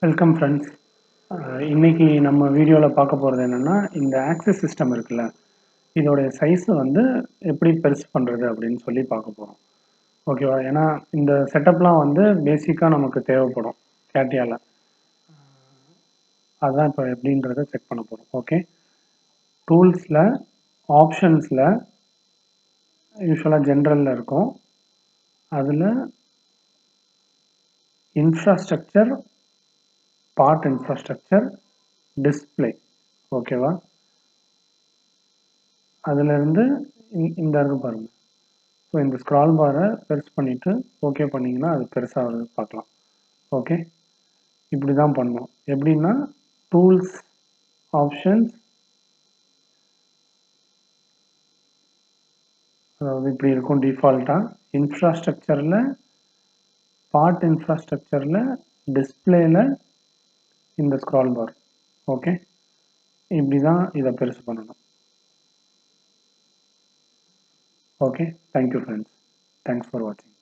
Welcome friends. இன்னைக்கு நம்ம வீடியோவில் பார்க்க போகிறது என்னென்னா, இந்த ஆக்சஸ் சிஸ்டம் இருக்குல்ல, இதோடைய சைஸை வந்து எப்படி பெருசு பண்ணுறது அப்படின்னு சொல்லி பார்க்க போகிறோம். ஓகேவா? ஏன்னா இந்த செட்டப்லாம் வந்து பேசிக்காக நமக்கு தேவைப்படும் கேட்டியாவில். அதுதான் இப்போ எப்படின்றத செக் பண்ண போகிறோம். ஓகே, டூல்ஸில் ஆப்ஷன்ஸில் யூஸ்வலாக ஜென்ரலில் இருக்கும். அதில் இன்ஃப்ராஸ்ட்ரக்சர், பார்ட் இன்ஃப்ராஸ்ட்ரக்சர், டிஸ்பிளே. ஓகேவா? அதிலிருந்து இந்த இருக்கு பாருங்க. ஸோ இந்த ஸ்க்ரால் பாரை பெருசு பண்ணிவிட்டு ஓகே பண்ணிங்கன்னா அது பெருசாக வருது பார்க்கலாம். ஓகே, இப்படி தான் பண்ணணும். எப்படின்னா டூல்ஸ், ஆப்ஷன்ஸ், அதாவது இப்படி இருக்கும் டிஃபால்ட்டாக. இன்ஃப்ராஸ்ட்ரக்சரில், பார்ட் இன்ஃப்ராஸ்ட்ரக்சரில், டிஸ்பிளேயில் இந்த ஸ்க்ரால் பார். ஓகே, இப்படி தான் இதை பெருசு பண்ணணும். Okay, thank you friends. Thanks for வாட்சிங்.